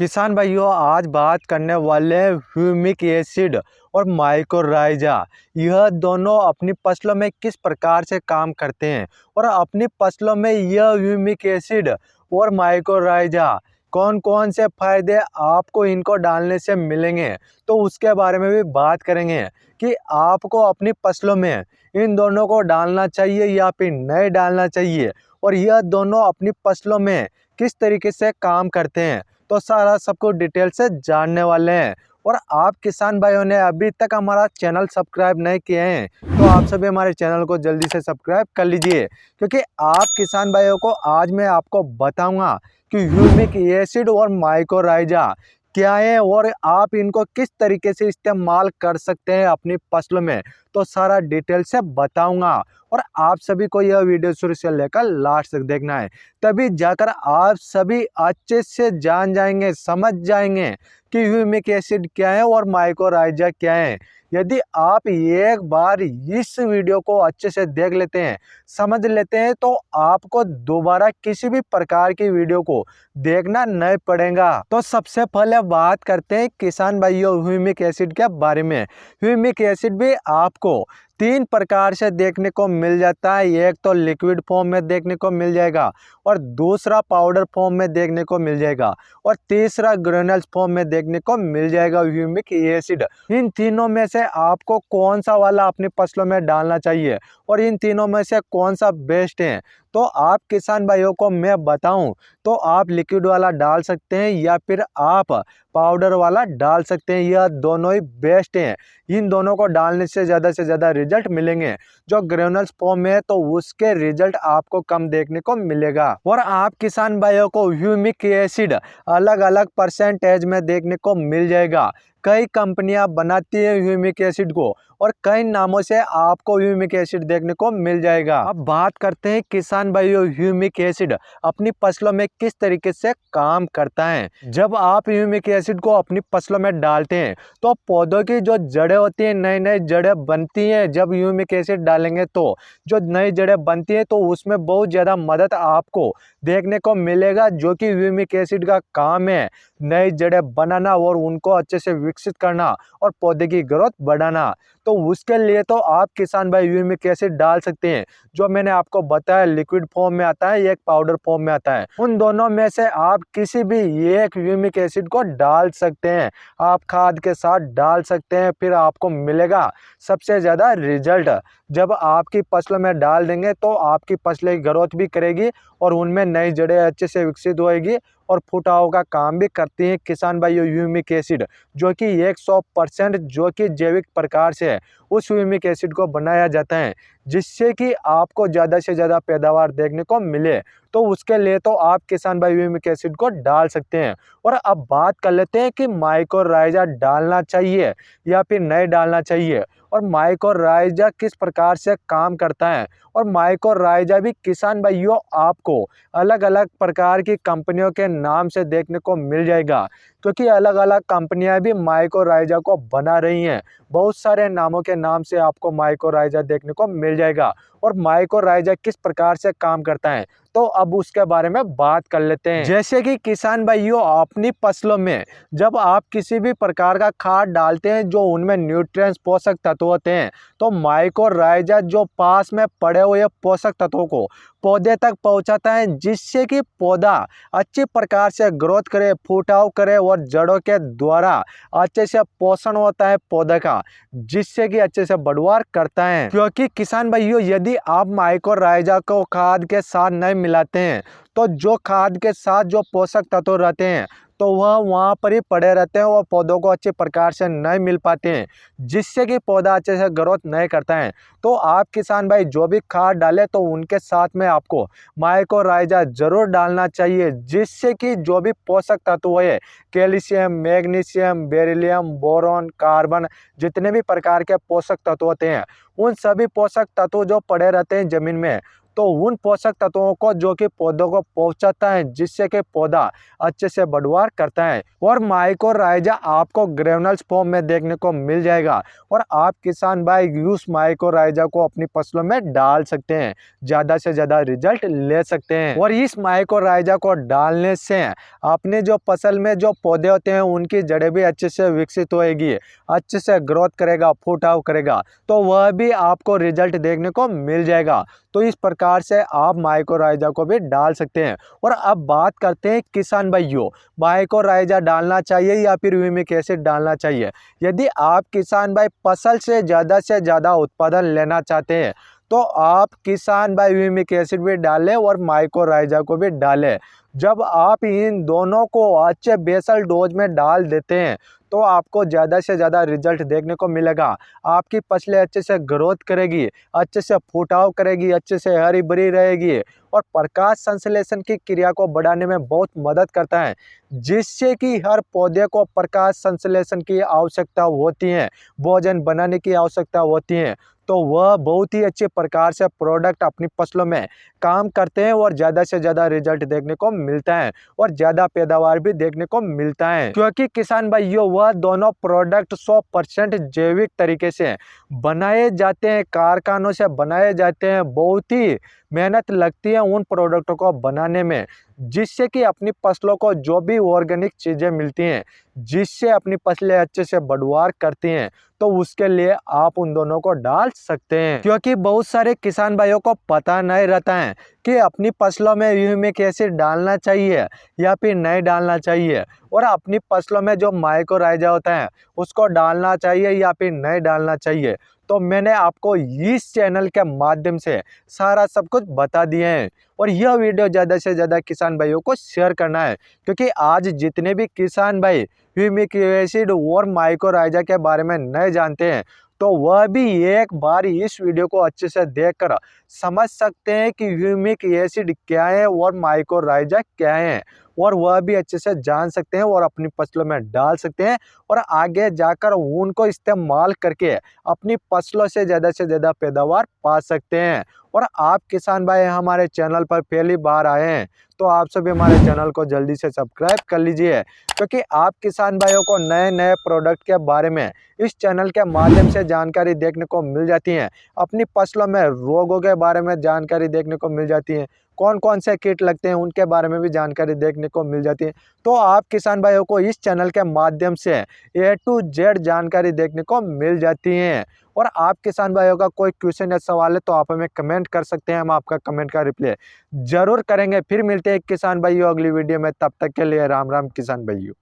किसान भाइयों, आज बात करने वाले हैं ह्यूमिक एसिड और माइकोराइजा। यह दोनों अपनी फसलों में किस प्रकार से काम करते हैं और अपनी फसलों में यह ह्यूमिक एसिड और माइकोराइजा कौन कौन से फायदे आपको इनको डालने से मिलेंगे, तो उसके बारे में भी बात करेंगे कि आपको अपनी फसलों में इन दोनों को डालना चाहिए या फिर नहीं डालना चाहिए और यह दोनों अपनी फसलों में किस तरीके से काम करते हैं। तो सारा सबको डिटेल से जानने वाले हैं। और आप किसान भाइयों ने अभी तक हमारा चैनल सब्सक्राइब नहीं किए हैं तो आप सभी हमारे चैनल को जल्दी से सब्सक्राइब कर लीजिए, क्योंकि आप किसान भाइयों को आज मैं आपको बताऊंगा कि ह्यूमिक एसिड और माइकोराइजा क्या है और आप इनको किस तरीके से इस्तेमाल कर सकते हैं अपनी फसलों में। तो सारा डिटेल से बताऊंगा और आप सभी को यह वीडियो शुरू से लेकर लास्ट तक देखना है, तभी जाकर आप सभी अच्छे से जान जाएंगे, समझ जाएंगे कि ह्यूमिक एसिड क्या है और माइकोराइजा क्या है। यदि आप एक बार इस वीडियो को अच्छे से देख लेते हैं, समझ लेते हैं, तो आपको दोबारा किसी भी प्रकार की वीडियो को देखना नहीं पड़ेगा। तो सबसे पहले बात करते हैं किसान भाइयों ह्यूमिक एसिड के बारे में। ह्यूमिक एसिड भी आपको 3 प्रकार से देखने को मिल जाता है। एक तो लिक्विड फॉर्म में देखने को मिल जाएगा और दूसरा पाउडर फॉर्म में देखने को मिल जाएगा और तीसरा ग्रेन्यूल्स फॉर्म में देखने को मिल जाएगा ह्यूमिक एसिड। इन तीनों में से आपको कौन सा वाला अपनी फसलों में डालना चाहिए और इन तीनों में से कौन सा बेस्ट है, तो आप किसान भाइयों को मैं बताऊं तो आप लिक्विड वाला डाल सकते हैं या फिर आप पाउडर वाला डाल सकते हैं। यह दोनों ही बेस्ट हैं। इन दोनों को डालने से ज़्यादा रिजल्ट मिलेंगे। जो ग्रेन्यूल्स फॉर्म में है तो उसके रिजल्ट आपको कम देखने को मिलेगा। और आप किसान भाइयों को ह्यूमिक एसिड अलग अलग परसेंटेज में देखने को मिल जाएगा। कई कंपनियां बनाती है ह्यूमिक एसिड को और कई नामों से आपको ह्यूमिक एसिड देखने को मिल जाएगा। अब बात करते हैं किसान भाइयों ह्यूमिक एसिड अपनी फसलों में किस तरीके से काम करता है। जब आप ह्यूमिक एसिड को अपनी फसलों में डालते हैं तो पौधों की जो जड़ें होती हैं, नई नई जड़ें बनती हैं। जब ह्यूमिक एसिड डालेंगे तो जो नई जड़ें बनती हैं तो उसमें बहुत ज़्यादा मदद आपको देखने को मिलेगा, जो कि ह्यूमिक एसिड का काम है नई जड़ें बनाना और उनको अच्छे से विकसित करना और पौधे की ग्रोथ बढ़ाना। तो उसके लिए तो आप किसान भाई ह्यूमिक एसिड डाल सकते हैं। जो मैंने आपको बताया लिक्विड फॉर्म में आता है, एक पाउडर फॉर्म में आता है। उन दोनों में से आप किसी भी एक ह्यूमिक एसिड को डाल सकते हैं, आप खाद के साथ डाल सकते हैं, फिर आपको मिलेगा सबसे ज़्यादा रिजल्ट। जब आपकी फसलों में डाल देंगे तो आपकी फसलें ग्रोथ भी करेगी और उनमें नई जड़ें अच्छे से विकसित होएगी और फुटाव का काम भी करती हैं किसान भाइयों ह्यूमिक एसिड, जो कि 100% जो कि जैविक प्रकार से है उस ह्यूमिक एसिड को बनाया जाता है, जिससे कि आपको ज़्यादा से ज़्यादा पैदावार देखने को मिले। तो उसके लिए तो आप किसान भाई ह्यूमिक एसिड को डाल सकते हैं। और अब बात कर लेते हैं कि माइकोराइजा डालना चाहिए या फिर नहीं डालना चाहिए और माइकोराइजा किस प्रकार से काम करता है। और माइकोराइजा भी किसान भाइयों आपको अलग अलग प्रकार की कंपनियों के नाम से देखने को मिल जाएगा, क्योंकि अलग अलग कंपनियां भी माइकोराइजा को बना रही हैं। बहुत सारे नामों के नाम से आपको माइकोराइजा देखने को मिल जाएगा। और माइकोराइजा किस प्रकार से काम करता है तो अब उसके बारे में बात कर लेते हैं। जैसे कि किसान भाइयों अपनी फसलों में जब आप किसी भी प्रकार का खाद डालते हैं जो उनमें न्यूट्रिएंट्स पोषक तत्व होते हैं, तो माइकोराइजा जो पास में पड़े हुए पोषक तत्वों को पौधे तक पहुंचाता है, जिससे कि पौधा अच्छी प्रकार से ग्रोथ करे, फुटाव करे और जड़ों के द्वारा अच्छे से पोषण होता है पौधे का, जिससे कि अच्छे से बढ़वार करता है। क्योंकि किसान भाइयों यदि आप माइकोराइजा को खाद के साथ नहीं मिलाते हैं तो जो खाद के साथ जो पोषक तत्व रहते हैं तो वह वहाँ पर ही पड़े रहते हैं और पौधों को अच्छे प्रकार से नहीं मिल पाते हैं, जिससे कि पौधा अच्छे से ग्रोथ नहीं करता है। तो आप किसान भाई जो भी खाद डालें तो उनके साथ में आपको माइकोराइजा जरूर डालना चाहिए, जिससे कि जो भी पोषक तत्व है calcium, magnesium, beryllium, boron, carbon, जितने भी प्रकार के पोषक तत्व होते हैं उन सभी पोषक तत्व जो पड़े रहते हैं ज़मीन में तो उन पोषक तत्वों को जो कि पौधों को पहुंचाता है, जिससे कि पौधा अच्छे से बढ़वार करता है। और माइकोराइजा आपको ग्रेनुल्स फॉर्म में देखने को मिल जाएगा और आप किसान भाई उस माइकोराइजा को अपनी फसलों में डाल सकते हैं, ज़्यादा से ज़्यादा रिजल्ट ले सकते हैं। और इस माइकोराइजा को डालने से अपने जो फसल में जो पौधे होते हैं उनकी जड़ें भी अच्छे से विकसित होएगी, अच्छे से ग्रोथ करेगा, फुटाव करेगा, तो वह भी आपको रिजल्ट देखने को मिल जाएगा। तो इस प्रकार से आप माइकोराइजा को भी डाल सकते हैं। और अब बात करते हैं किसान भाइयों, माइकोराइजा डालना चाहिए या फिर ह्यूमिक एसिड डालना चाहिए। यदि आप किसान भाई फसल से ज़्यादा उत्पादन लेना चाहते हैं तो आप किसान भाई ह्यूमिक एसिड भी डालें और माइकोराइजा को भी डालें। जब आप इन दोनों को अच्छे बेसल डोज में डाल देते हैं तो आपको ज़्यादा से ज़्यादा रिजल्ट देखने को मिलेगा। आपकी फसलें अच्छे से ग्रोथ करेगी, अच्छे से फुटाव करेगी, अच्छे से हरी भरी रहेगी और प्रकाश संश्लेषण की क्रिया को बढ़ाने में बहुत मदद करता है, जिससे कि हर पौधे को प्रकाश संश्लेषण की आवश्यकता होती है, भोजन बनाने की आवश्यकता होती है। तो वह बहुत ही अच्छे प्रकार से प्रोडक्ट अपनी फसलों में काम करते हैं और ज़्यादा से ज़्यादा रिजल्ट देखने को मिलता है और ज़्यादा पैदावार भी देखने को मिलता है। क्योंकि किसान भाइयों वह दोनों प्रोडक्ट 100% जैविक तरीके से बनाए जाते हैं, कारखानों से बनाए जाते हैं। बहुत ही मेहनत लगती है उन प्रोडक्टों को बनाने में, जिससे कि अपनी फसलों को जो भी ऑर्गेनिक चीज़ें मिलती हैं, जिससे अपनी फसलें अच्छे से बढ़वार करती हैं, तो उसके लिए आप उन दोनों को डाल सकते हैं। क्योंकि बहुत सारे किसान भाइयों को पता नहीं रहता है कि अपनी फसलों में ह्यूमिक एसिड डालना चाहिए या फिर नहीं डालना चाहिए, और अपनी फसलों में जो माइकोराइजा होता है उसको डालना चाहिए या फिर नहीं डालना चाहिए। तो मैंने आपको इस चैनल के माध्यम से सारा सब कुछ बता दिए हैं और यह वीडियो ज़्यादा से ज़्यादा किसान भाइयों को शेयर करना है, क्योंकि आज जितने भी किसान भाई ह्यूमिक एसिड और माइकोराइजा के बारे में नहीं जानते हैं तो वह भी एक बार इस वीडियो को अच्छे से देखकर समझ सकते हैं कि ह्यूमिक एसिड क्या है और माइकोराइजा क्या है, और वह भी अच्छे से जान सकते हैं और अपनी फसलों में डाल सकते हैं और आगे जाकर उनको इस्तेमाल करके अपनी फसलों से ज़्यादा पैदावार पा सकते हैं। और आप किसान भाई हमारे चैनल पर पहली बार आए हैं तो आप सभी हमारे चैनल को जल्दी से सब्सक्राइब कर लीजिए, क्योंकि आप किसान भाइयों को नए नए प्रोडक्ट के बारे में इस चैनल के माध्यम से जानकारी देखने को मिल जाती है। अपनी फसलों में रोगों के बारे में जानकारी देखने को मिल जाती है, कौन कौन से कीट लगते हैं उनके बारे में भी जानकारी देखने को मिल जाती है। तो आप किसान भाइयों को इस चैनल के माध्यम से A to Z जानकारी देखने को मिल जाती है। और आप किसान भाइयों का कोई क्वेश्चन या सवाल है तो आप हमें कमेंट कर सकते हैं, हम आपका कमेंट का रिप्लाई जरूर करेंगे। फिर मिलते हैं किसान भाइयों अगली वीडियो में, तब तक के लिए राम राम किसान भाइयों।